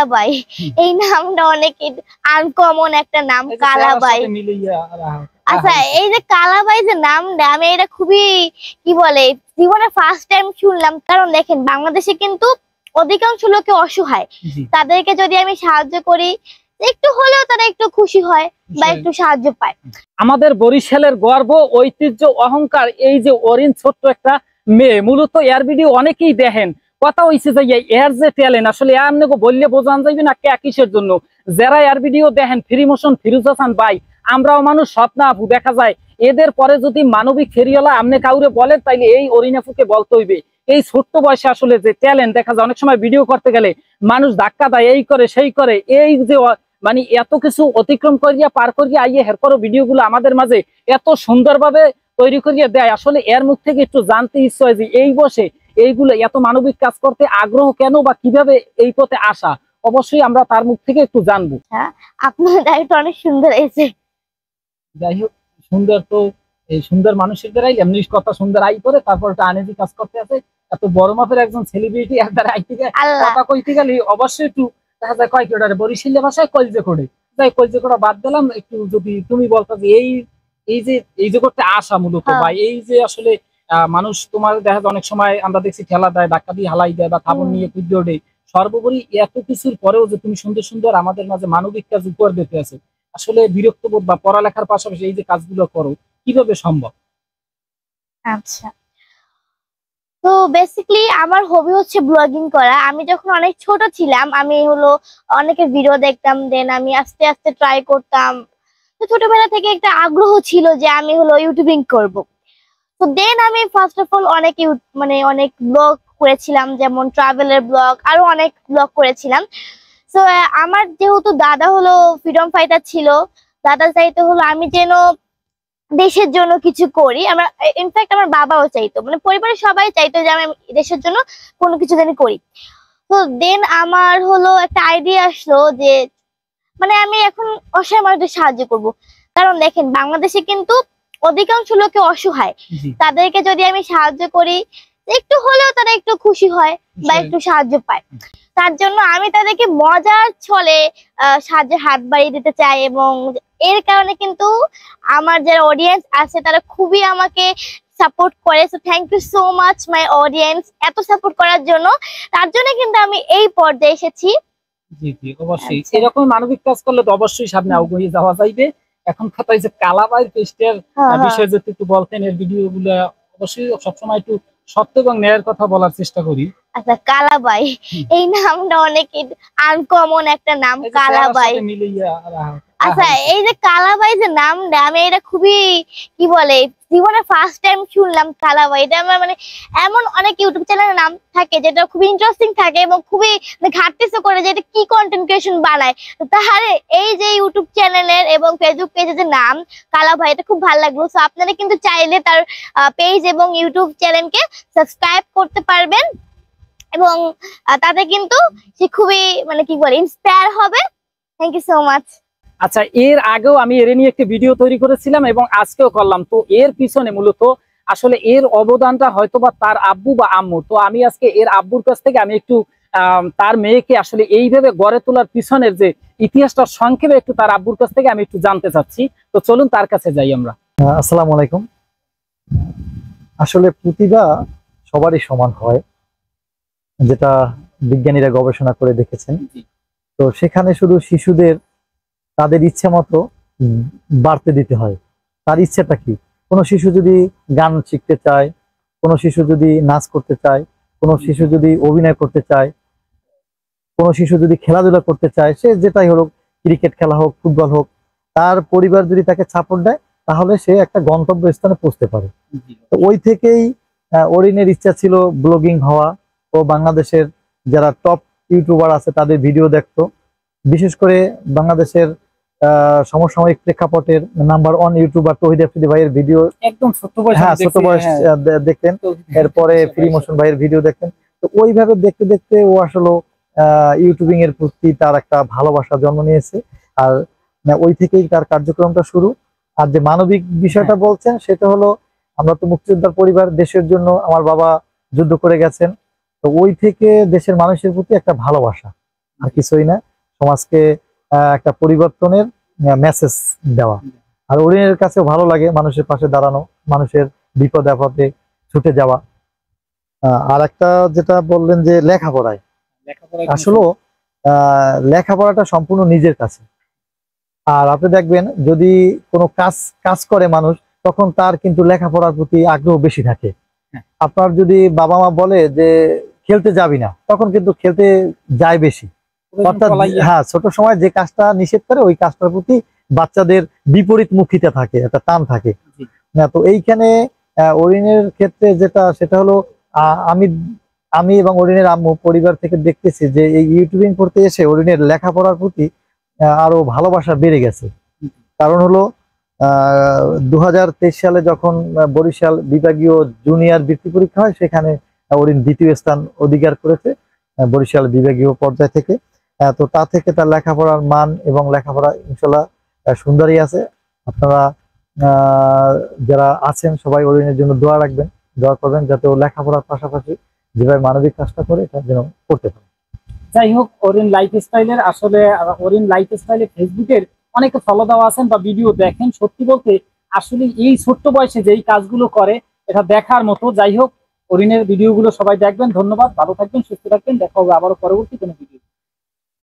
কালাবাই, এই নামটা অনেক আনকমন একটা নাম, কালাবাই। আচ্ছা, এই যে কালাবাই যে নামটা, আমি এটা খুবই কি বলে জীবনে ফার্স্ট টাইম শুনলাম। কারণ দেখেন, বাংলাদেশে কিন্তু অধিকাংশ লোকে অসহায়, তাদেরকে যদি আমি সাহায্য করি একটু হলেও তারা একটু খুশি হয় বা একটু সাহায্য পায়। আমাদের বরিশালের গর্ব, ঐতিহ্য, অহংকার এই যে অরিন, ছোট্ট একটা মেয়ে। মূলত এর ভিডিও অনেকেই দেখেন, কথা হইছে যে এর যে ট্যালেন্ট আসলে আপনাকে বললে বোঝান যাইবে না কে কিসের জন্য। যারা এর ভিডিও দেখেন, ফ্রি মোশন ফিরোজ হাসান ভাই, আমরাও মানুষ, স্বপ্ন আপু দেখা যায়। এদের পরে যদি মানবিক ফেরিওয়ালা আপনি কাউরে বলেন, তাইলে এই অরিন আপুকে বলতে হইবে। এই ছোট্ট বয়সে আসলে যে ট্যালেন্ট দেখা যায়, অনেক সময় ভিডিও করতে গেলে মানুষ ধাক্কা দেয়, এই করে সেই করে, এই যে মানে এত কিছু অতিক্রম করিয়া পার করিয়া আইয়ে এরপরও ভিডিও গুলো আমাদের মাঝে এত সুন্দরভাবে তৈরি করিয়া দেয়। আসলে এর মুখ থেকে একটু জানতে ইচ্ছা হয় যে এই বসে এইগুলো এত মানবিক কাজ করতে আগ্রহ কেন বা কিভাবে এই পথে আসা। অবশ্যই আমরা তার মুখ থেকে একটু জানবো। আপনার ডায়েরিটা অনেক সুন্দর হয়েছে। যাই হোক, সুন্দর তো এই সুন্দর মানুষের দ্বারাই এমনি কথা সুন্দর আই করে, তারপর একটা আনেজি কাজ করতে আছে। এত বড় মাপের একজন সেলিব্রিটি একবার আইতে কথা কইতে গেলে অবশ্যই একটু দেখা যায় কয় কিলোটারে বরিশালে ভাষায় কলজে করে। তাই কলজে করা বাদ দিলাম, একটু যদি তুমি বলতো যে এই যে করতে আসা মূলত বা এই যে আসলে মানুষ তোমার দেখা যায় অনেক সময় আমরা দেখছি ঠেলা দেয়, ধাক্কা দিয়ে হালাই দেয় বা খাবার নিয়ে কুদ্দে ওঠে, সর্বোপরি এত কিছুর পরেও যে তুমি সুন্দর সুন্দর আমাদের মাঝে মানবিক কাজ উপহার দিতে আছে, আসলে বিরক্ত বোধ বা পড়ালেখার পাশাপাশি এই যে কাজগুলো করো কিভাবে সম্ভব? আচ্ছা, তো বেসিক্যালি আমার হবি হচ্ছে ব্লগিং করা। আমি যখন অনেক ছোট ছিলাম, আমি হলো অনেকের ভিডিও দেখতাম, দেন আমি আস্তে আস্তে ট্রাই করতাম। তো ছোটবেলা থেকে একটা আগ্রহ ছিল যে আমি হলো ইউটিউবিং করব। তো দেন আমি ফার্স্ট অফ অল অনেক ব্লগ করেছিলাম, যেমন ট্রাভেলের ব্লগ, আরো অনেক ব্লগ করেছিলাম। তো আমার যেহেতু দাদা হলো ফ্রিডম ফাইটার ছিল, দাদা চাইতে হলো আমি যেন দেশের জন্য কিছু করি। আমরা ইনফ্যাক্ট আমার বাবাও চাইতো, মানে পরিবারের সবাই চাইতো যে আমি দেশের জন্য কোনো কিছু যেন করি। তো দেন আমার হলো একটা আইডিয়া আসলো যে মানে আমি এখন অসহায় মানুষদের সাহায্য করব। কারণ দেখেন, বাংলাদেশে কিন্তু অধিকাংশ লোকে অসহায়, তাদেরকে যদি আমি সাহায্য করি একটু হলেও তারা একটু খুশি হয় বা একটু সাহায্য পায়। তার জন্য আমি তাদেরকে মজার ছলে সাহায্যের হাত বাড়িয়ে দিতে চাই, এবং এর কারণে কিন্তু আমার যারা অডিয়েন্স আছে তারা খুবই আমাকে সাপোর্ট করে। So thank you so much my audience, এত সাপোর্ট করার জন্য। তার জন্য কিন্তু আমি এই পর্যায়ে এসেছি। জি জি, অবশ্যই এরকম মানবিক কাজ করলে তো অবশ্যই সামনে এগিয়ে যাওয়া যাইবে। এখন কথা হচ্ছে কালাবাই পেস্টের বিষয়ে যদি একটু বলতেন, এর ভিডিও গুলো অবশ্যই সবসময় একটু সত্য এবং ন্যায়ের কথা বলার চেষ্টা করি। আচ্ছা, কালাবাই, এই নামটা অনেক আনকমন একটা নাম, কালাবাই। আচ্ছা, এই যে কালাবাই যে নামটা, আমি এটা খুবই কি বলে জীবনে ফার্স্ট টাইম শুনলাম কালাবাই। এটা আমার মানে এমন অনেক ইউটিউব চ্যানেলের নাম থাকে যেটা খুবই ইন্টারেস্টিং থাকে এবং খুবই ঘাটতিসও করে যে এটা কি কন্টেন্ট ক্রিয়েশন বানায়। তাহলে এই যে ইউটিউব চ্যানেলের এবং ফেসবুক পেজের যে নাম কালাবাই, এটা খুব ভালো লাগলো। সো আপনারা কিন্তু চাইলে তার পেজ এবং ইউটিউব চ্যানেলকে সাবস্ক্রাইব করতে পারবেন, এবং তাতে কিন্তু সে খুবই মানে কি বলে ইন্সপায়ার হবে। Thank you so much. আচ্ছা, এর আগেও আমি এর নিয়ে একটি ভিডিও তৈরি করেছিলাম এবং আজকেও করলাম। তো এর পিছনে মূলত আসলে এর অবদানটা হয়তোবা তার আব্বু বা আম্মু। তো আমি আজকে এর আব্বুর কাছ থেকে আমি একটু তার মেয়েকে আসলে এইভাবে গড়ে তোলার পিছনের যে ইতিহাসটা সংক্ষেপে একটু তার আব্বুর কাছ থেকে আমি একটু জানতে চাচ্ছি। তো চলুন তার কাছে যাই আমরা। আসসালামু আলাইকুম। আসলে প্রতিভা সবারই সমান হয়, যেটা বিজ্ঞানীরা গবেষণা করে দেখেছেন। তো সেখানে শুধু শিশুদের তাদের ইচ্ছে মতো বাড়তে দিতে হয়। তার ইচ্ছেটা কি? কোনো শিশু যদি গান শিখতে চায়, কোনো শিশু যদি নাচ করতে চায়, কোনো শিশু যদি অভিনয় করতে চায়, কোনো শিশু যদি খেলাধুলা করতে চায়, সে যেটাই হোক, ক্রিকেট খেলা হোক, ফুটবল হোক, তার পরিবার যদি তাকে সাপোর্ট দেয় তাহলে সে একটা গন্তব্য স্থানে পৌঁছতে পারে। তো ওই থেকেই অরিনের ইচ্ছা ছিল ব্লগিং হওয়া ও বাংলাদেশের যারা টপ ইউটিউবার আছে তাদের ভিডিও দেখতো। বিশেষ করে বাংলাদেশের সমসাময়িক প্রেক্ষাপটের নাম্বার 1 ইউটিউবার তৌহিদ আফ্রিদি ভাইয়ের ভিডিও একদম ছোট বয়স দেখতেন। এরপরে ফ্রি মোশন ভাইয়ের ভিডিও দেখতেন। তো ওইভাবে দেখতে দেখতে ও আসলে ইউটিউবিং এর প্রতি তার একটা ভালোবাসা জন্ম নিয়েছে, আর ওই থেকেই তার কার্যক্রমটা শুরু। আর যে মানবিক বিষয়টা বলছেন সেটা হলো, আমরা তো মুক্তিযোদ্ধার পরিবার, দেশের জন্য আমার বাবা যুদ্ধ করে গেছেন। তো ওই থেকে দেশের মানুষের প্রতি একটা ভালোবাসা, আর কিছুই না, সমাজকে একটা পরিবর্তনের মেসেজ দেওয়া। আর অরিনের কাছেও ভালো লাগে মানুষের পাশে দাঁড়ানো, মানুষের বিপদ আপদে ছুটে যাওয়া। আর একটা যেটা বললেন যে লেখাপড়ায়, আসলে লেখাপড়াটা সম্পূর্ণ নিজের কাছে। আর আপনি দেখবেন যদি কোনো কাজ করে মানুষ, তখন তার কিন্তু লেখাপড়ার প্রতি আগ্রহ বেশি থাকে। আপনার যদি বাবা মা বলে যে খেলতে যাবি না, তখন কিন্তু খেলতে যায় বেশি। অর্থাৎ হ্যাঁ, ছোট সময় যে কাজটা নিষেধ করে ওই কাজটার প্রতি বাচ্চাদের বিপরীত মুখিতা থাকে, একটা টান থাকে না। তো এইখানে অরিনের ক্ষেত্রে যেটা, সেটা হলো আমি এবং অরিনের আম্মু পরিবার থেকে দেখতেছি যে এই ইউটিউবিং করতে এসে অরিনের লেখাপড়ার প্রতি আরো ভালোবাসা বেড়ে গেছে। কারণ হলো 2023 সালে যখন বরিশাল বিভাগীয় জুনিয়র বৃত্তি পরীক্ষা হয়, সেখানে অরিন দ্বিতীয় স্থান অধিকার করেছে বরিশাল বিভাগীয় পর্যায় থেকে। তো তা থেকে তার লেখাপড়ার মান এবং লেখাপড়া ইনশাল্লাহ সুন্দরই আছে। আপনারা যারা আছেন সবাই অরিনের জন্য দোয়া রাখবেন, দোয়া করবেন যাতে ও লেখাপড়ার পাশাপাশি যেভাবে মানবিক কাজটা করে এটা যেন করতে পারে। যাই হোক, অরিন লাইফস্টাইলের আসলে অরিন লাইফস্টাইলে ফেসবুকের অনেকে ফলো দেওয়া আছেন বা ভিডিও দেখেন। সত্যি বলতে আসলে এই ছোট্ট বয়সে যেই কাজগুলো করে এটা দেখার মতো। যাই হোক, অরিনের ভিডিওগুলো সবাই দেখবেন। ধন্যবাদ, ভালো থাকবেন, সুস্থ থাকবেন, দেখা হবে আবারও পরবর্তী কোনো ভিডিও।